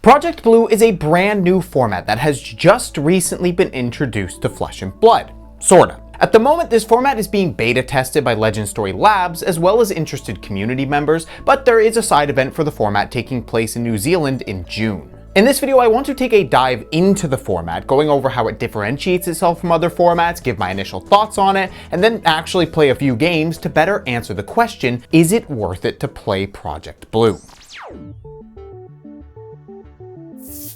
Project Blue is a brand new format that has just recently been introduced to Flesh and Blood. Sorta. At the moment, this format is being beta tested by Legend Story Labs as well as interested community members, but there is a side event for the format taking place in New Zealand in June. In this video, I want to take a dive into the format, going over how it differentiates itself from other formats, give my initial thoughts on it, and then actually play a few games to better answer the question, is it worth it to play Project Blue?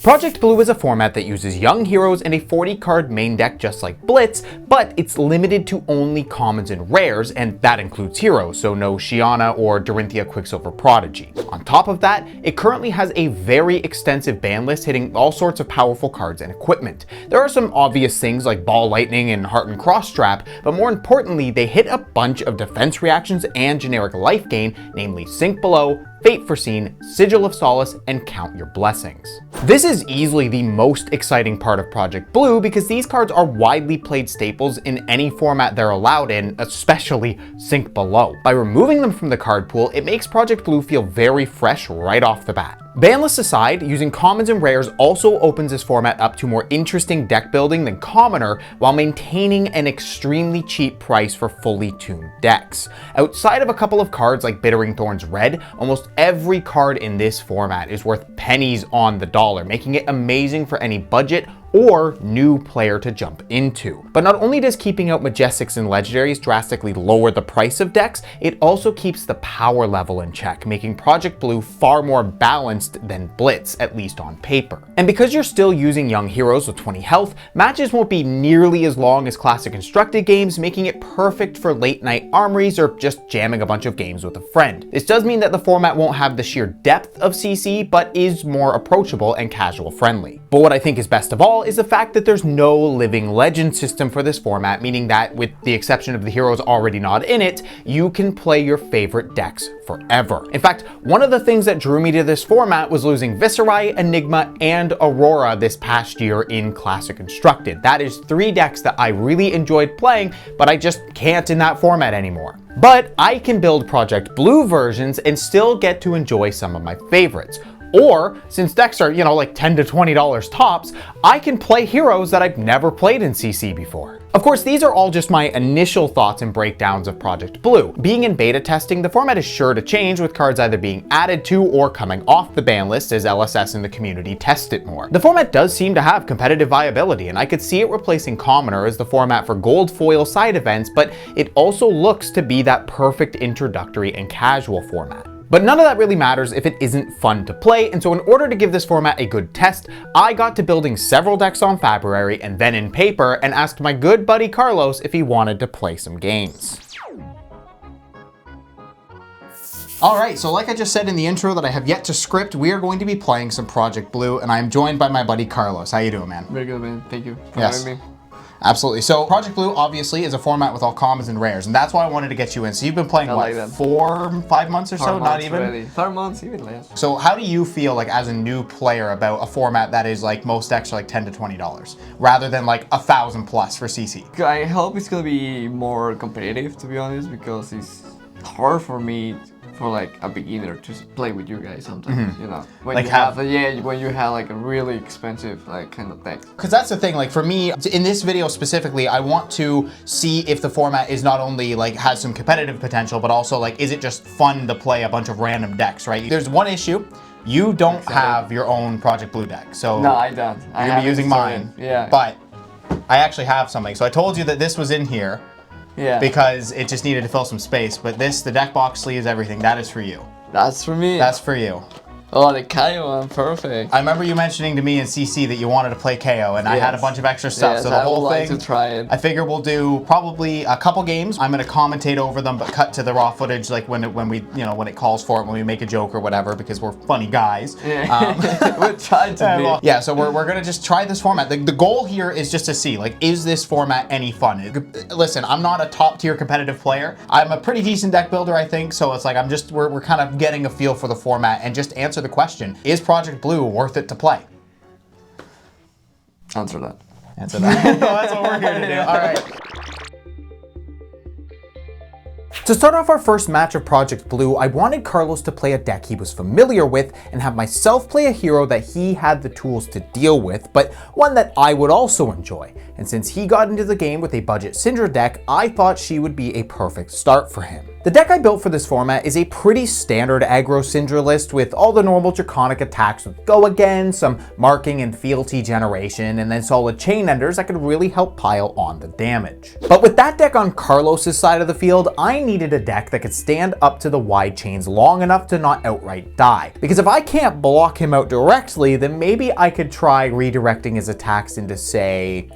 Project Blue is a format that uses young heroes and a 40-card main deck just like Blitz, but it's limited to only commons and rares, and that includes heroes, so no Shiana or Dorinthia Quicksilver Prodigy. On top of that, it currently has a very extensive ban list hitting all sorts of powerful cards and equipment. There are some obvious things like Ball Lightning and Heart and Cross Strap, but more importantly, they hit a bunch of defense reactions and generic life gain, namely Sink Below, Fate Foreseen, Sigil of Solace, and Count Your Blessings. This is easily the most exciting part of Project Blue because these cards are widely played staples in any format they're allowed in, especially Sink Below. By removing them from the card pool, it makes Project Blue feel very fresh right off the bat. Ban lists aside, using commons and rares also opens this format up to more interesting deck building than Commoner while maintaining an extremely cheap price for fully tuned decks. Outside of a couple of cards like Bittering Thorns Red, almost every card in this format is worth pennies on the dollar, making it amazing for any budget or new player to jump into. But not only does keeping out Majestics and Legendaries drastically lower the price of decks, it also keeps the power level in check, making Project Blue far more balanced than Blitz, at least on paper. And because you're still using young heroes with 20 health, matches won't be nearly as long as classic constructed games, making it perfect for late night armories or just jamming a bunch of games with a friend. This does mean that the format won't have the sheer depth of CC, but is more approachable and casual friendly. But what I think is best of all is the fact that there's no living legend system for this format, meaning that with the exception of the heroes already not in it, you can play your favorite decks forever. In fact, one of the things that drew me to this format was losing Viserai, Enigma, and Aurora this past year in Classic Constructed. That is 3 decks that I really enjoyed playing, but I just can't in that format anymore. But I can build Project Blue versions and still get to enjoy some of my favorites. Or, since decks are, like $10 to $20 tops, I can play heroes that I've never played in CC before. Of course, these are all just my initial thoughts and breakdowns of Project Blue. Being in beta testing, the format is sure to change with cards either being added to or coming off the ban list as LSS and the community test it more. The format does seem to have competitive viability, and I could see it replacing Commoner as the format for gold foil side events, but it also looks to be that perfect introductory and casual format. But none of that really matters if it isn't fun to play, and so in order to give this format a good test, I got to building several decks on February and then in paper and asked my good buddy Carlos if he wanted to play some games. Alright, so like I just said in the intro that I have yet to script, we are going to be playing some Project Blue, and I am joined by my buddy Carlos. How you doing, man? Very good, man. Thank you for having me. Absolutely. So Project Blue obviously is a format with all commons and rares, and that's why I wanted to get you in. So you've been playing what, 4-5 months or so? Not even? Really. 3 months, even less. So how do you feel like as a new player about a format that is like most decks are like $10 to $20 rather than like 1,000 plus for CC? I hope it's gonna be more competitive, to be honest, because it's hard for me for like a beginner to play with you guys sometimes, when like when you have like a really expensive like kind of deck. Because that's the thing, like for me in this video specifically, I want to see if the format is not only like has some competitive potential, but also like is it just fun to play a bunch of random decks, right? There's one issue. You don't have your own Project Blue deck, so no, I don't. You're gonna be using mine. Yeah. But I actually have something. So I told you that this was in here. Yeah. Because it just needed to fill some space. But the deck box sleeves, everything, that is for you. That's for me? That's for you. Oh, the KO one, perfect. I remember you mentioning to me in CC that you wanted to play KO, and I had a bunch of extra stuff, so the whole thing, like to try it. I figure we'll do probably a couple games. I'm gonna commentate over them, but cut to the raw footage, like when it calls for it, when we make a joke or whatever, because we're funny guys. Yeah. We're trying to be. Yeah, so we're gonna just try this format. The goal here is just to see, like, is this format any fun? Listen, I'm not a top tier competitive player. I'm a pretty decent deck builder, I think, so it's like we're kind of getting a feel for the format and just answer the question, is Project Blue worth it to play? Answer that. Answer that. Well, that's what we're here to do. All right. To start off our first match of Project Blue, I wanted Carlos to play a deck he was familiar with and have myself play a hero that he had the tools to deal with, but one that I would also enjoy. And since he got into the game with a budget Syndra deck, I thought she would be a perfect start for him. The deck I built for this format is a pretty standard aggro Syndra list with all the normal draconic attacks with Go Again, some marking and fealty generation, and then solid chain enders that could really help pile on the damage. But with that deck on Carlos's side of the field, I needed a deck that could stand up to the wide chains long enough to not outright die. Because if I can't block him out directly, then maybe I could try redirecting his attacks into, say,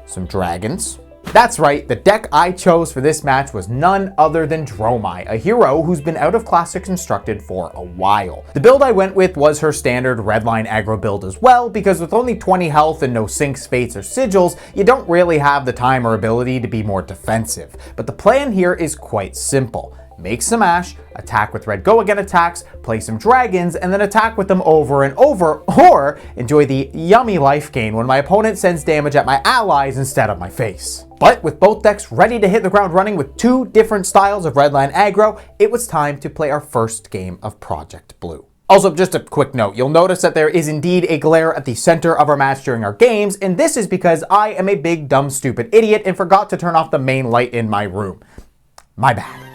some dragons. That's right, the deck I chose for this match was none other than Dromai, a hero who's been out of Classic Constructed for a while. The build I went with was her standard redline aggro build as well, because with only 20 health and no sinks, fates, or sigils, you don't really have the time or ability to be more defensive. But the plan here is quite simple. Make some Ash, attack with red Go Again attacks, play some dragons, and then attack with them over and over, or enjoy the yummy life gain when my opponent sends damage at my allies instead of my face. But with both decks ready to hit the ground running with two different styles of redline aggro, it was time to play our first game of Project Blue. Also, just a quick note, you'll notice that there is indeed a glare at the center of our match during our games, and this is because I am a big, dumb, stupid idiot and forgot to turn off the main light in my room. My bad.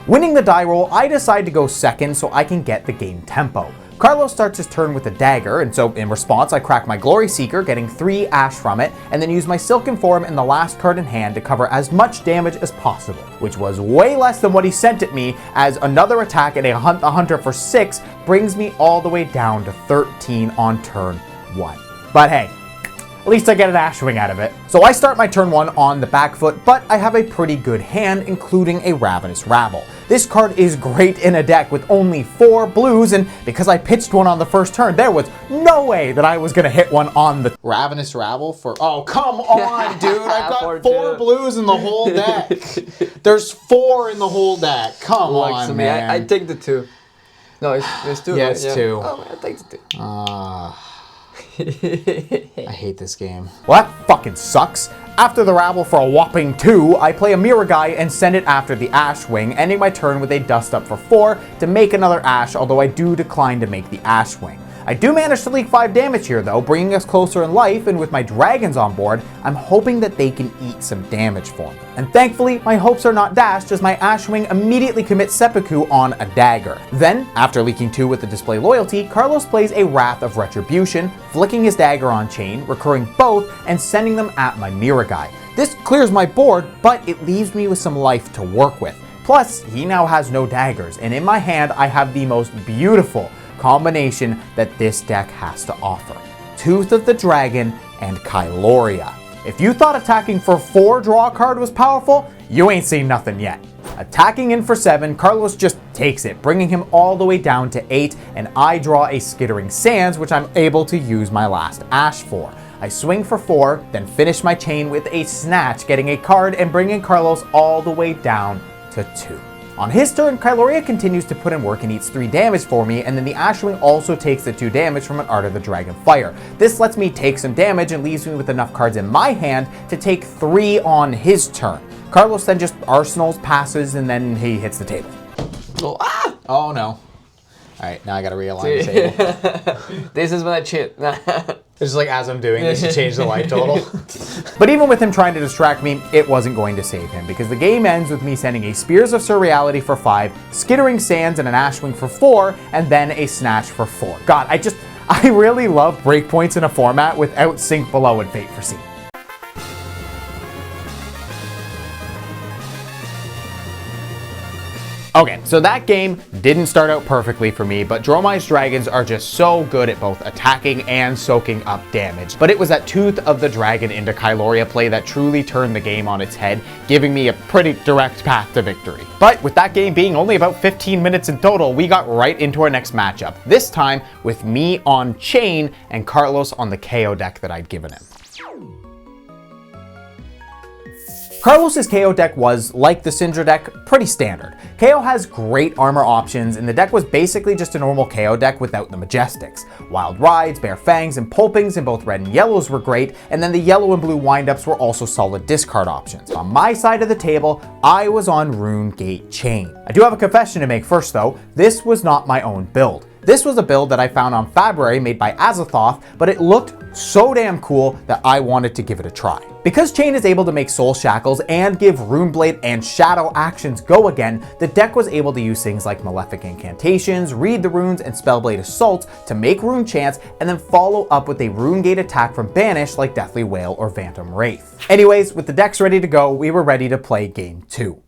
Winning the die roll, I decide to go second so I can get the game tempo. Carlos starts his turn with a dagger, and so in response I crack my Glory Seeker, getting 3 Ash from it, and then use my Silken Form and the last card in hand to cover as much damage as possible, which was way less than what he sent at me, as another attack and a Hunt the Hunter for 6 brings me all the way down to 13 on turn 1. But hey, at least I get an Ashwing out of it. So I start my turn 1 on the back foot, but I have a pretty good hand, including a Ravenous Rabble. This card is great in a deck with only 4 blues, and because I pitched one on the first turn, there was no way that I was gonna hit one on the Ravenous Rabble for, oh, come on, dude. I've got 4 blues in the whole deck. There's 4 in the whole deck. Come on, man. I take the 2. No, it's 2. Yeah, it's 2. Oh, I take the 2. I hate this game. Well, that fucking sucks. After the rabble for a whopping 2, I play a Mirror Guy and send it after the Ashwing, ending my turn with a Dust Up for 4 to make another Ash, although I do decline to make the Ashwing. I do manage to leak 5 damage here though, bringing us closer in life, and with my dragons on board, I'm hoping that they can eat some damage for me. And thankfully, my hopes are not dashed as my Ashwing immediately commits Seppuku on a dagger. Then, after leaking 2 with the Display Loyalty, Carlos plays a Wrath of Retribution, flicking his dagger on chain, recurring both, and sending them at my Mirror Guy. This clears my board, but it leaves me with some life to work with. Plus, he now has no daggers, and in my hand I have the most beautiful combination that this deck has to offer. Tooth of the Dragon and Kyloria. If you thought attacking for 4 draw a card was powerful, you ain't seen nothing yet. Attacking in for 7, Carlos just takes it, bringing him all the way down to 8, and I draw a Skittering Sands, which I'm able to use my last Ash for. I swing for 4, then finish my chain with a Snatch, getting a card and bringing Carlos all the way down to 2. On his turn, Kyloria continues to put in work and eats 3 damage for me, and then the Ashwing also takes the 2 damage from an Art of the Dragon Fire. This lets me take some damage and leaves me with enough cards in my hand to take 3 on his turn. Carlos then just arsenals, passes, and then he hits the table. Oh no. Alright, now I gotta realign the table. This is when I cheat. It's just like as I'm doing this, you change the life total. But even with him trying to distract me, it wasn't going to save him, because the game ends with me sending a Spears of Surreality for 5, Skittering Sands and an Ashwing for 4, and then a Snatch for 4. God, I really love breakpoints in a format without Sink Below and Fate Foreseen. Okay, so that game didn't start out perfectly for me, but Dromai's dragons are just so good at both attacking and soaking up damage. But it was that Tooth of the Dragon into Kyloria play that truly turned the game on its head, giving me a pretty direct path to victory. But with that game being only about 15 minutes in total, we got right into our next matchup, this time with me on Chain and Carlos on the KO deck that I'd given him. Carlos's KO deck was, like the Syndra deck, pretty standard. KO has great armor options, and the deck was basically just a normal KO deck without the Majestics. Wild Rides, Bare Fangs, and Pulpings in both red and yellows were great, and then the yellow and blue windups were also solid discard options. On my side of the table, I was on Rune Gate Chain. I do have a confession to make first though, this was not my own build. This was a build that I found on February made by Azathoth, but it looked so damn cool that I wanted to give it a try. Because Chain is able to make Soul Shackles and give Runeblade and Shadow actions go again, the deck was able to use things like Malefic Incantations, Read the Runes, and Spellblade Assault to make Rune Chants and then follow up with a Rune Gate attack from Banish like Deathly Wail or Phantom Wraith. Anyways, with the decks ready to go, we were ready to play game 2.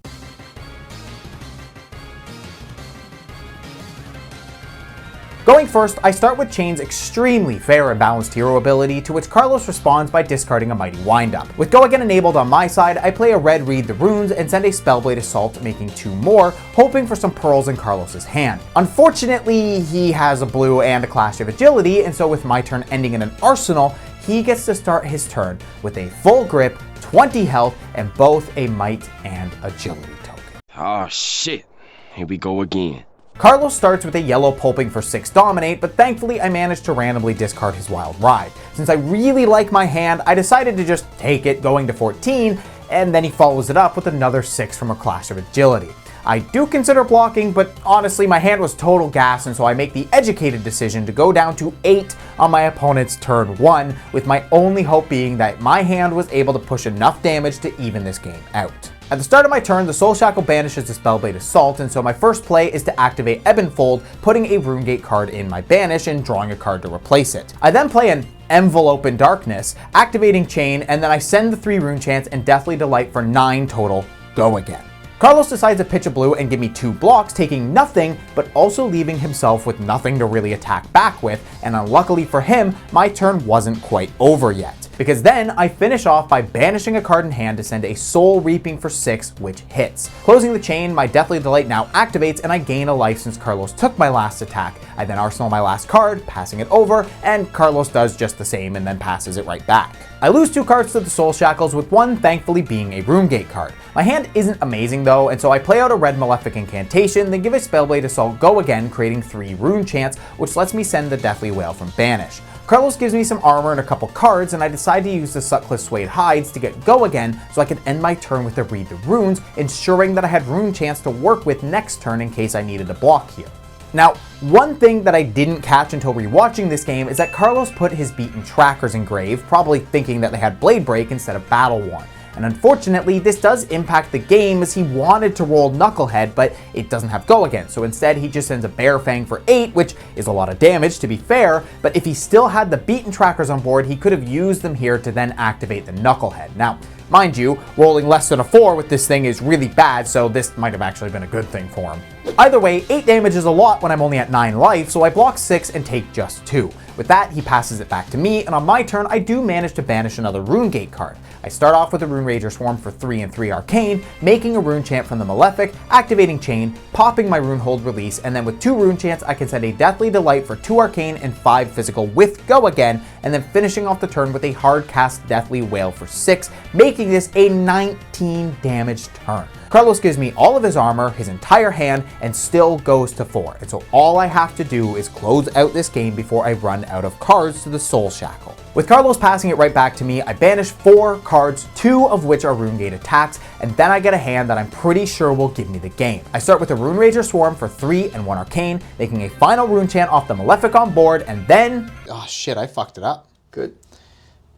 Going first, I start with Chain's extremely fair and balanced hero ability, to which Carlos responds by discarding a Mighty Windup. With Go Again enabled on my side, I play a red Read the Runes and send a Spellblade Assault, making 2 more, hoping for some pearls in Carlos's hand. Unfortunately, he has a blue and a Clash of Agility, and so with my turn ending in an Arsenal, he gets to start his turn with a full grip, 20 health, and both a Might and Agility token. Oh shit, here we go again. Carlos starts with a yellow Pulping for 6 Dominate, but thankfully I managed to randomly discard his Wild Ride. Since I really like my hand, I decided to just take it, going to 14, and then he follows it up with another 6 from a Clash of Agility. I do consider blocking, but honestly my hand was total gas, and so I make the educated decision to go down to 8 on my opponent's turn 1, with my only hope being that my hand was able to push enough damage to even this game out. At the start of my turn, the Soul Shackle banishes the Spellblade Assault, and so my first play is to activate Ebonfold, putting a Runegate card in my banish and drawing a card to replace it. I then play an Envelope in Darkness, activating Chain, and then I send the 3 Rune Chants and Deathly Delight for 9 total. Go again. Carlos decides to pitch a blue and give me 2 blocks, taking nothing, but also leaving himself with nothing to really attack back with, and unluckily for him, my turn wasn't quite over yet. Because then I finish off by banishing a card in hand to send a Soul Reaping for 6, which hits. Closing the chain, my Deathly Delight now activates and I gain a life since Carlos took my last attack. I then arsenal my last card, passing it over, and Carlos does just the same and then passes it right back. I lose 2 cards to the Soul Shackles, with one thankfully being a Runegate card. My hand isn't amazing though, and so I play out a red Malefic Incantation, then give a Spellblade Assault Go Again, creating 3 Rune Chants, which lets me send the Deathly Wail from Banish. Carlos gives me some armor and a couple cards, and I decide to use the Sutcliffe Suede Hides to get Go Again so I can end my turn with the Read the Runes, ensuring that I had Rune Chants to work with next turn in case I needed to block here. Now, one thing that I didn't catch until rewatching this game is that Carlos put his Beaten Trackers in grave, probably thinking that they had Blade Break instead of Battle Worn. And unfortunately, this does impact the game, as he wanted to roll Knucklehead, but it doesn't have Go Again, so instead he just sends a Bare Fang for 8, which is a lot of damage to be fair, but if he still had the Beaten Trackers on board, he could have used them here to then activate the Knucklehead. Now, mind you, rolling less than a 4 with this thing is really bad, so this might have actually been a good thing for him. Either way, 8 damage is a lot when I'm only at 9 life, so I block 6 and take just 2. With that, he passes it back to me, and on my turn, I do manage to banish another Runegate card. I start off with a Rune Rager Swarm for 3 and 3 Arcane, making a Rune Chant from the Malefic, activating Chain, popping my Rune Hold Release, and then with 2 Rune Chants, I can send a Deathly Delight for 2 Arcane and 5 Physical with Go Again, and then finishing off the turn with a hard cast Deathly Wail for 6, making this a 19 damage turn. Carlos gives me all of his armor, his entire hand, and still goes to 4. And so all I have to do is close out this game before I run out of cards to the Soul Shackle. With Carlos passing it right back to me, I banish 4 cards, 2 of which are Runegate attacks, and then I get a hand that I'm pretty sure will give me the game. I start with a Rune Rager Swarm for 3 and 1 Arcane, making a final Rune Chant off the Malefic on board, and then... Oh shit, I fucked it up. Good.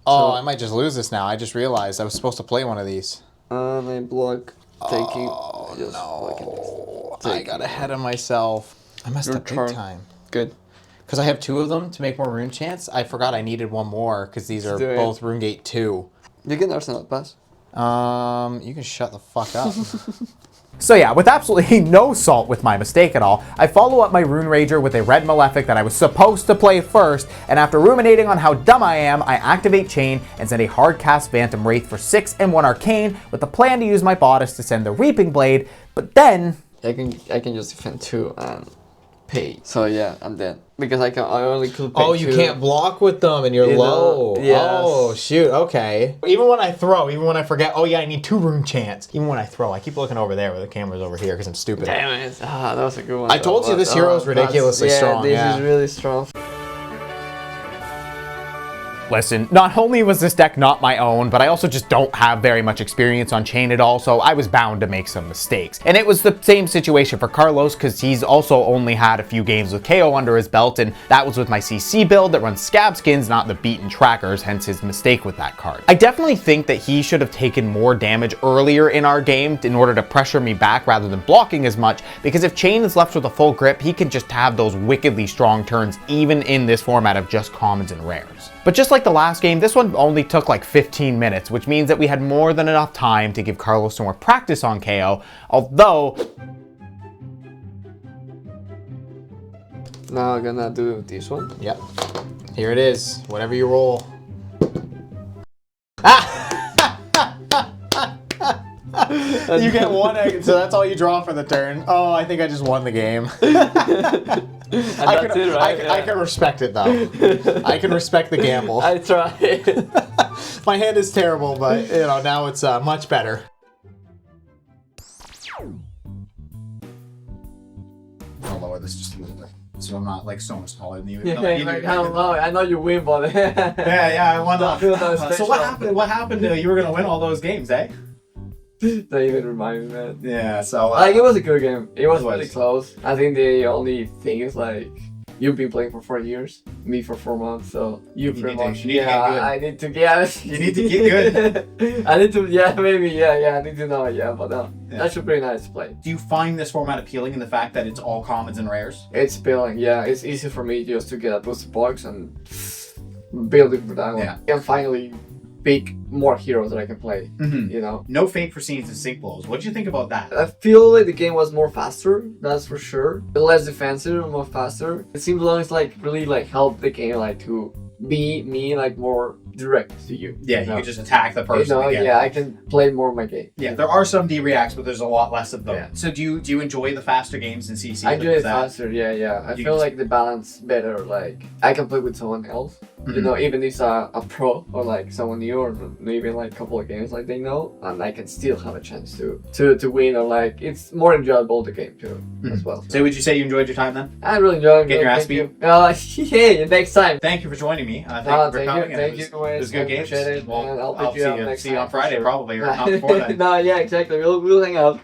Oh, I might just lose this now. I just realized I was supposed to play one of these. I block. Taking. Oh no! Take. I got ahead of myself. I messed Your up big turn. time. Good. Because I have 2 of them to make more Rune Chants. I forgot I needed 1 more because these are do it. both Runegate 2. You can Arsenal pass. You can shut the fuck up. So yeah, with absolutely no salt with my mistake at all, I follow up my Rune Rager with a red Malefic that I was supposed to play first, and after ruminating on how dumb I am, I activate Chain and send a hard cast Phantom Wraith for 6 and 1 Arcane, with the plan to use my bodice to send the Reaping Blade, but then... I can just defend 2 and pay. So yeah, I'm dead because I only could pay. Oh, you can't block with them and you're low. Yes. Oh shoot. Okay. Even when I throw, even when I forget, oh yeah, I need 2 rune chants. Even when I throw, I keep looking over there where the camera's over here because I'm stupid. Damn it! That was a good one. I told you this hero is ridiculously strong. This is really strong. Listen, not only was this deck not my own, but I also just don't have very much experience on Chain at all, so I was bound to make some mistakes. And it was the same situation for Carlos, because he's also only had a few games with KO under his belt, and that was with my CC build that runs scab skins, not the beaten trackers, hence his mistake with that card. I definitely think that he should have taken more damage earlier in our game in order to pressure me back rather than blocking as much, because if Chain is left with a full grip, he can just have those wickedly strong turns even in this format of just commons and rares. But just like the last game, this one only took like 15 minutes, which means that we had more than enough time to give Carlos some more practice on KO, although... Now I'm gonna do this one. Yep. Here it is. Whatever you roll. Ah! You get 1 egg, so that's all you draw for the turn. Oh, I think I just won the game. I can respect it though. I can respect the gamble. I tried. My hand is terrible, but you know, now it's much better. I'll lower this just a little bit, so I'm not like so much taller than you. I know you win, but yeah, I won. So what happened? What happened? You were gonna win all those games, eh? Don't even remind me, man. Yeah, so like it was a good game. It was really close. I think the only thing is like you've been playing for 4 years, me for 4 months, so you pretty much. I need to get. You need to get good. I need to, maybe, I need to know, but that should be pretty nice to play. Do you find this format appealing in the fact that it's all commons and rares? It's appealing, yeah. It's easy for me just to get a booster box and build it for that one. Yeah. And finally pick more heroes that I can play, you know. No fake for scenes and sync blows. What did you think about that? I feel like the game was more faster, that's for sure. Less defensive, more faster. It seems like really like helped the game like to be me like more direct to you. Yeah, you can just attack the person. I can play more of my game. Yeah, there are some D-reacts, but there's a lot less of them. Yeah. So do you enjoy the faster games in CC? I enjoy it faster, yeah. I feel like the balance better, like I can play with someone else. You know, even if it's a pro or like someone new or maybe like a couple of games like they know, and I can still have a chance to win, or like it's more enjoyable the game too as well. So would you say you enjoyed your time then? I really enjoyed it. Get your ass beat? Hey, next time. Thank you for joining me. Thank you for coming. Thank you. It was good games. Well, I'll see you on Friday probably, or not before that. No, yeah, exactly. We'll hang out.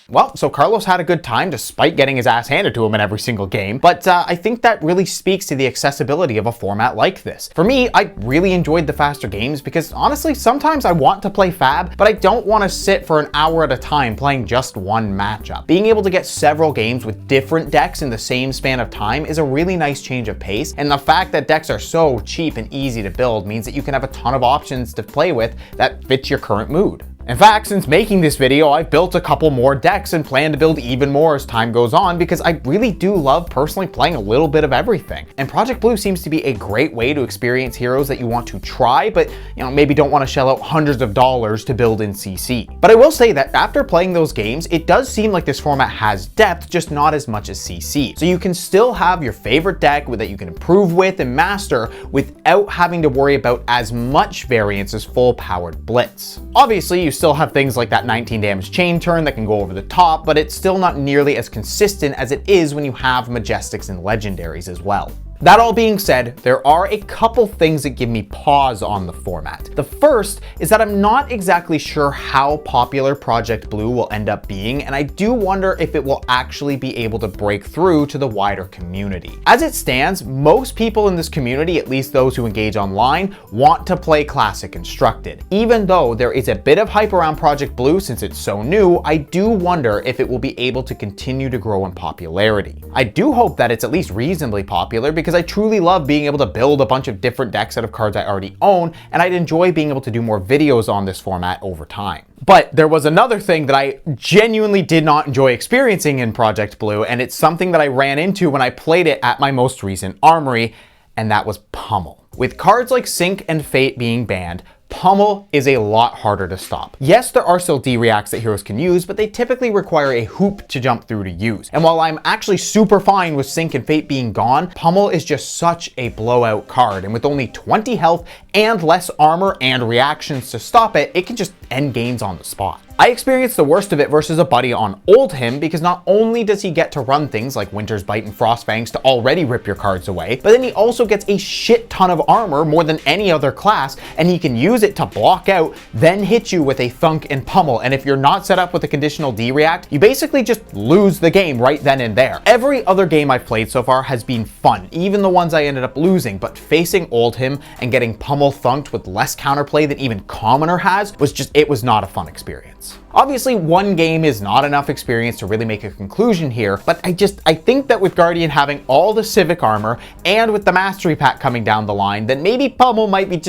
Well, so Carlos had a good time despite getting his ass handed to him in every single game, but I think that really speaks to the accessibility of a format like this. For me, I really enjoyed the faster games because honestly, sometimes I want to play Fab, but I don't want to sit for an hour at a time playing just one matchup. Being able to get several games with different decks in the same span of time is a really nice change of pace, and the fact that decks are so cheap and easy to build means that you can have a ton of options to play with that fits your current mood. In fact, since making this video, I've built a couple more decks and plan to build even more as time goes on because I really do love personally playing a little bit of everything. And Project Blue seems to be a great way to experience heroes that you want to try, but maybe don't want to shell out hundreds of dollars to build in CC. But I will say that after playing those games, it does seem like this format has depth, just not as much as CC. So you can still have your favorite deck that you can improve with and master without having to worry about as much variance as full powered Blitz. Obviously, you still have things like that 19 damage chain turn that can go over the top, but it's still not nearly as consistent as it is when you have Majestics and Legendaries as well. That all being said, there are a couple things that give me pause on the format. The first is that I'm not exactly sure how popular Project Blue will end up being, and I do wonder if it will actually be able to break through to the wider community. As it stands, most people in this community, at least those who engage online, want to play Classic Constructed. Even though there is a bit of hype around Project Blue since it's so new, I do wonder if it will be able to continue to grow in popularity. I do hope that it's at least reasonably popular because I truly love being able to build a bunch of different decks out of cards I already own, and I'd enjoy being able to do more videos on this format over time. But there was another thing that I genuinely did not enjoy experiencing in Project Blue, and it's something that I ran into when I played it at my most recent armory, and that was Pummel. With cards like Sync and Fate being banned, Pummel is a lot harder to stop. Yes, there are still D-reacts that heroes can use, but they typically require a hoop to jump through to use. And while I'm actually super fine with Sync and Fate being gone, Pummel is just such a blowout card, and with only 20 health and less armor and reactions to stop it, it can just end games on the spot. I experienced the worst of it versus a buddy on Oldhim because not only does he get to run things like Winter's Bite and Frostfangs to already rip your cards away, but then he also gets a shit ton of armor, more than any other class, and he can use it to block out, then hit you with a Thunk and Pummel. And if you're not set up with a conditional D-react, you basically just lose the game right then and there. Every other game I've played so far has been fun, even the ones I ended up losing, but facing Oldhim and getting Pummel thunked with less counterplay than even Commoner has it was not a fun experience. Obviously, one game is not enough experience to really make a conclusion here, but I think that with Guardian having all the Civic armor and with the Mastery Pack coming down the line, then maybe Pummel might be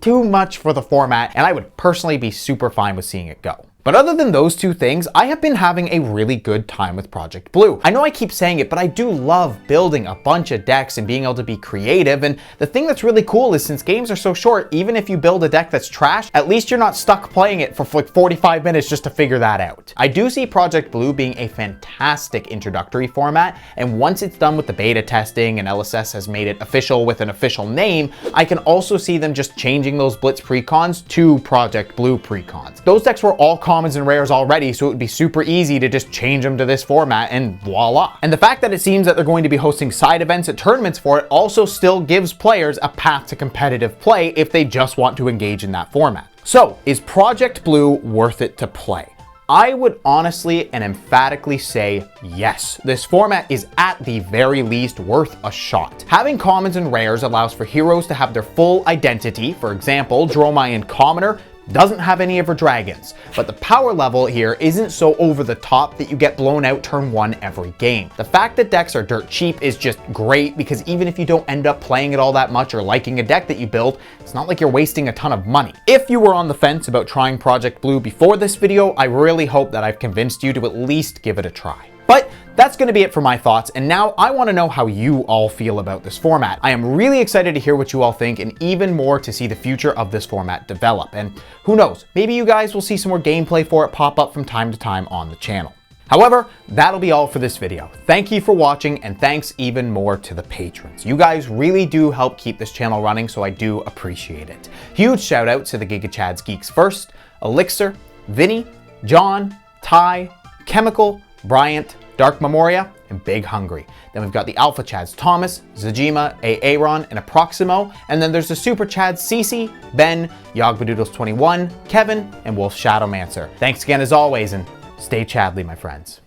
too much for the format, and I would personally be super fine with seeing it go. But other than those two things, I have been having a really good time with Project Blue. I know I keep saying it, but I do love building a bunch of decks and being able to be creative. And the thing that's really cool is since games are so short, even if you build a deck that's trash, at least you're not stuck playing it for like 45 minutes just to figure that out. I do see Project Blue being a fantastic introductory format. And once it's done with the beta testing and LSS has made it official with an official name, I can also see them just changing those Blitz precons to Project Blue precons. Those decks were all commons and rares already, so it would be super easy to just change them to this format and voila. And the fact that it seems that they're going to be hosting side events at tournaments for it also still gives players a path to competitive play if they just want to engage in that format. So, is Project Blue worth it to play? I would honestly and emphatically say yes. This format is at the very least worth a shot. Having commons and rares allows for heroes to have their full identity. For example, Dromion Commoner doesn't have any of her dragons, but the power level here isn't so over the top that you get blown out turn 1 every game. The fact that decks are dirt cheap is just great because even if you don't end up playing it all that much or liking a deck that you build, it's not like you're wasting a ton of money. If you were on the fence about trying Project Blue before this video, I really hope that I've convinced you to at least give it a try. But that's going to be it for my thoughts, and now I want to know how you all feel about this format. I am really excited to hear what you all think, and even more to see the future of this format develop. And who knows, maybe you guys will see some more gameplay for it pop up from time to time on the channel. However, that'll be all for this video. Thank you for watching, and thanks even more to the patrons. You guys really do help keep this channel running, so I do appreciate it. Huge shout out to the Giga Chads Geeks First, Elixir, Vinny, John, Ty, Chemical, Bryant, Dark Memoria, and Big Hungry. Then we've got the Alpha Chads Thomas, Zajima, Aaron, and Approximo. And then there's the Super Chads Cece, Ben, Yogbadoodles21, Kevin, and Wolf Shadowmancer. Thanks again as always, and stay Chadly, my friends.